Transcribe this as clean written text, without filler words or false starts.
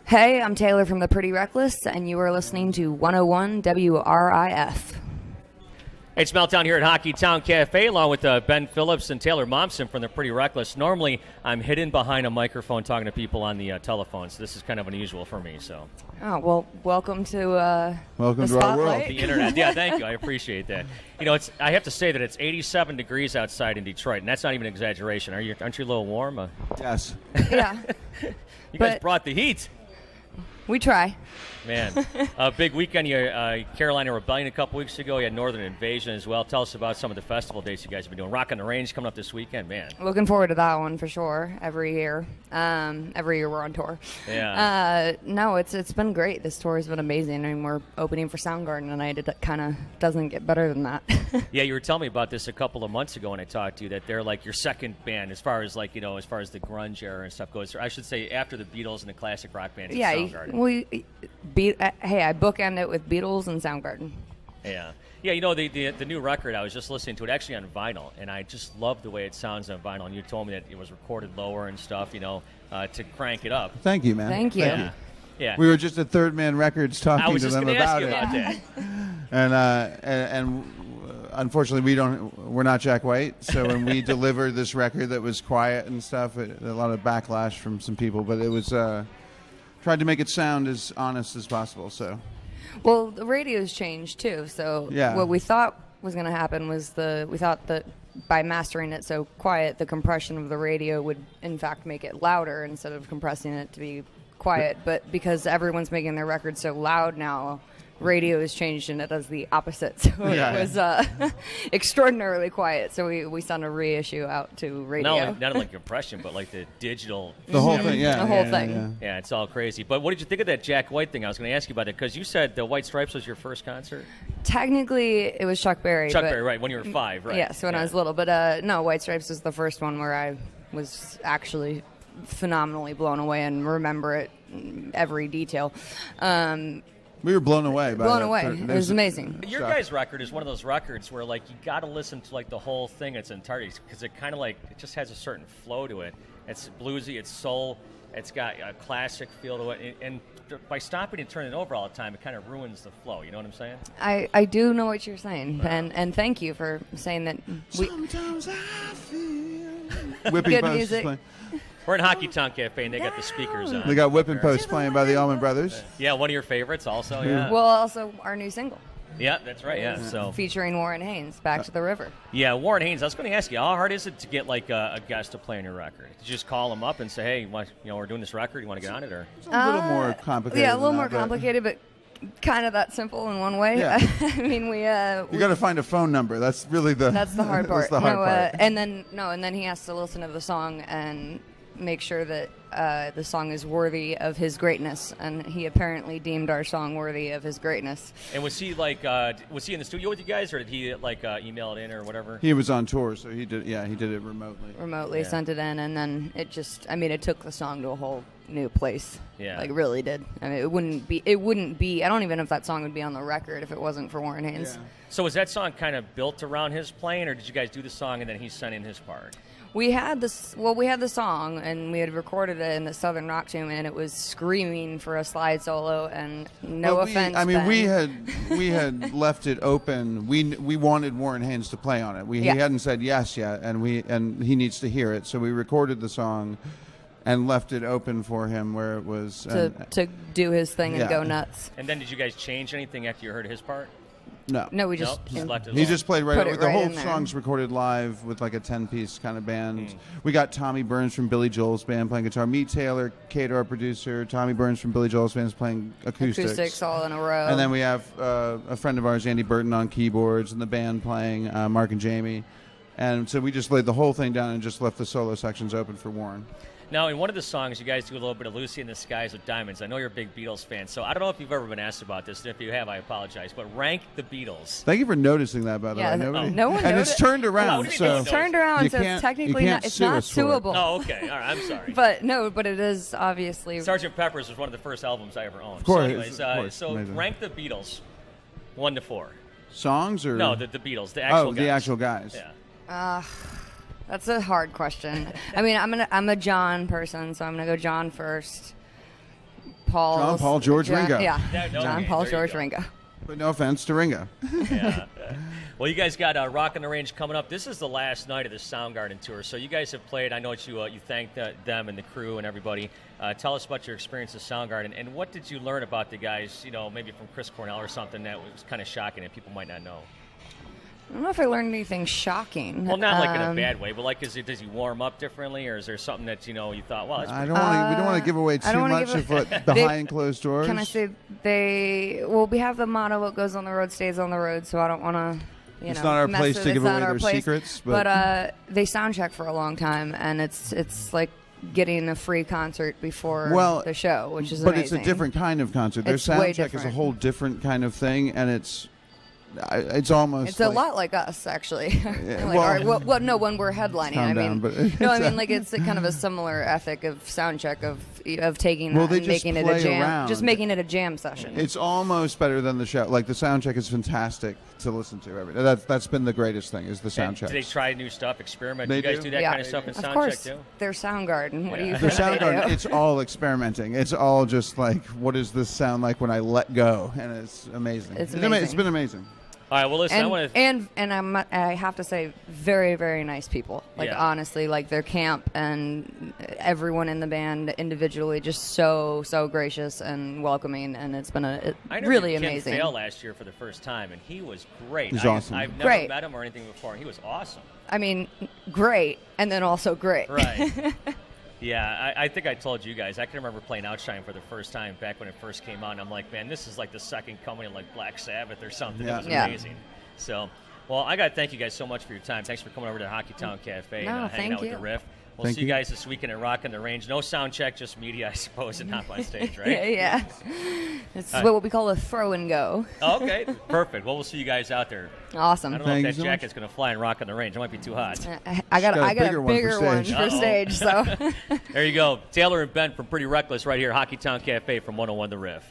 Hey, I'm Taylor from The Pretty Reckless, and you are listening to 101 WRIF. Hey, it's Meltdown here at Hockey Town Cafe, along with Ben Phillips and Taylor Momsen from The Pretty Reckless. Normally, I'm hidden behind a microphone talking to people on the telephone, so this is kind of unusual for me. So. Oh, well, welcome to welcome to our world. The internet. Yeah, thank you. I appreciate that. You know, I have to say that it's 87 degrees outside in Detroit, and that's not even an exaggeration. Aren't you a little warm? Yes. Yeah. You guys brought the heat. We try. Man, a big weekend. Carolina Rebellion a couple weeks ago. You had Northern Invasion as well. Tell us about some of the festival dates you guys have been doing. Rock on the Range coming up this weekend, man. Looking forward to that one for sure. Every year we're on tour. Yeah. No, it's been great. This tour has been amazing. I mean, we're opening for Soundgarden tonight. It kind of doesn't get better than that. Yeah, you were telling me about this a couple of months ago when I talked to you, that they're like your second band as far as the grunge era and stuff goes. Or I should say after the Beatles and the classic rock bands. Yeah, Soundgarden. Hey, I bookend it with Beatles and Soundgarden. Yeah. Yeah, you know, the new record, I was just listening to it actually on vinyl, and I just love the way it sounds on vinyl. And you told me that it was recorded lower and stuff, to crank it up. Thank you, man. Thank you. Yeah. Yeah. We were just at Third Man Records talking to them about it. That. And unfortunately, we're not Jack White. So when we delivered this record that was quiet and stuff, a lot of backlash from some people. But it was tried to make it sound as honest as possible. So. Well, the radio's changed too. So what we thought was going to happen was we thought that by mastering it so quiet, the compression of the radio would in fact make it louder instead of compressing it to be quiet. But because everyone's making their records so loud now, radio has changed and it does the opposite. So it was extraordinarily quiet. So we sent a reissue out to radio. Not only compression, but like the digital. The whole thing, yeah. The whole thing. Yeah, it's all crazy. But what did you think of that Jack White thing? I was going to ask you about it because you said the White Stripes was your first concert. Technically, it was Chuck Berry. Berry, right, when you were 5, right? Yes, when I was little. But no, White Stripes was the first one where I was actually phenomenally blown away and remember it every detail. We were blown away by It was amazing. Your guys' record is one of those records where you got to listen to the whole thing in its entirety because it kind of it just has a certain flow to it. It's bluesy, it's soul, it's got a classic feel to it, and by stopping and turning it over all the time, it kind of ruins the flow. You know what I'm saying? I do know what you're saying, and thank you for saying that. Sometimes I feel Whipping good Post music. is playing. We're in Hockey Town Cafe, and they got the speakers on. They got Whipping Post playing by the Allman Brothers. Yeah, one of your favorites also, yeah. Well, also our new single. Yeah, that's right, yeah. So featuring Warren Haynes, Back to the River. Yeah, Warren Haynes. I was going to ask you, how hard is it to get a guest to play on your record? Did you just call him up and say, hey, we're doing this record, you want to get on it? Or It's a little more complicated. Yeah, a little more complicated, but kind of that simple in one way. Yeah. I mean, you got to find a phone number. That's really the hard part. That's the hard part. And then he has to listen to the song and make sure that the song is worthy of his greatness, and he apparently deemed our song worthy of his greatness. And was he was he in the studio with you guys, or did he email it in or whatever? He was on tour, so he did. Yeah, he did it remotely. Sent it in, and then it took the song to a whole new place. Yeah, really did. I mean, it wouldn't be. I don't even know if that song would be on the record if it wasn't for Warren Haynes. Yeah. So was that song kind of built around his playing, or did you guys do the song and then he sent in his part? We had the song, and we had recorded it in the Southern Rock Tomb, and it was screaming for a slide solo. And offense, Ben. we had left it open. We wanted Warren Haynes to play on it. He hadn't said yes yet, and he needs to hear it. So we recorded the song and left it open for him, where it was to do his thing and go nuts. And then did you guys change anything after you heard his part? No, we just left it he just played right over. The whole there. song's recorded live with a 10-piece kind of band. We got Tommy Burns from Billy Joel's band playing guitar. Me, Taylor, Kate, our producer. Tommy Burns from Billy Joel's band is playing acoustics all in a row. And then we have a friend of ours, Andy Burton, on keyboards, and the band playing, Mark and Jamie. And so we just laid the whole thing down and just left the solo sections open for Warren. Now, in one of the songs, you guys do a little bit of Lucy in the Skies with Diamonds. I know you're a big Beatles fan, so I don't know if you've ever been asked about this. And if you have, I apologize. But rank the Beatles. Thank you for noticing that, by the way. No one and it's turned around. It's turned around, so it's technically not suable. Oh, okay. All right, I'm sorry. but it is obviously. Sgt. Pepper's was one of the first albums I ever owned. Of course. So, anyways, rank the Beatles 1 to 4. Songs or? No, the Beatles, the actual guys. The actual guys. Yeah. That's a hard question. I mean, I'm a John person, so I'm gonna go John first. Paul. George, Ringo. Yeah, no, John, okay, Paul, there you George, go. Ringo. But no offense to Ringo. Yeah. Well, you guys got Rock on the Range coming up. This is the last night of the Soundgarden tour. So you guys have played. I know you thanked them and the crew and everybody. Tell us about your experience at Soundgarden, and what did you learn about the guys, maybe from Chris Cornell or something that was kind of shocking that people might not know? I don't know if I learned anything shocking. Well, not like in a bad way, but like, does he warm up differently, or is there something that you thought, well, that's we don't want to give away too much of what behind closed doors. Can I say we have the motto, what goes on the road stays on the road, so I don't want to, it's not our place to give away their secrets. But they sound check for a long time, and it's like getting a free concert before the show, which is amazing. But it's a different kind of concert. Their sound check is a whole different kind of thing, and it's almost. It's a lot like us, actually. When we're headlining, it's kind of a similar ethic of soundcheck of taking that and making it a jam, just making it a jam session. It's almost better than the show. Like the soundcheck is fantastic to listen to. That's been the greatest thing is the soundcheck. Do they try new stuff, experiment? Do you guys do that kind of stuff in soundcheck too? Of course, they're Soundgarden. What do you think? They're Soundgarden. It's all experimenting. It's all just like, what does this sound like when I let go? And it's amazing. It's amazing. It's been amazing. All right, well, listen, I want to... And I have to say, very, very nice people. Honestly, their camp and everyone in the band individually just so gracious and welcoming, and it's been really amazing. I interviewed Ken Thale last year for the first time, and he was great. He's awesome. I've never met him or anything before, and he was awesome. I mean, great, and then also great. Right. Yeah, I think I told you guys. I can remember playing Outshine for the first time back when it first came out. And I'm like, man, this is like the second coming of like Black Sabbath or something. Yeah. It was amazing. So, well, I got to thank you guys so much for your time. Thanks for coming over to Hockeytown Cafe and hanging out with the RIF. We'll see you guys this weekend at Rock on the Range. No sound check, just media, I suppose, and hop on stage, right? Yeah. It's what we call a throw and go. Oh, okay, perfect. Well, we'll see you guys out there. Awesome. I don't know if that jacket's going to fly and Rock on the Range. It might be too hot. I got a bigger one for stage. So there you go. Taylor and Ben from Pretty Reckless right here, Hockeytown Cafe from 101 The Riff.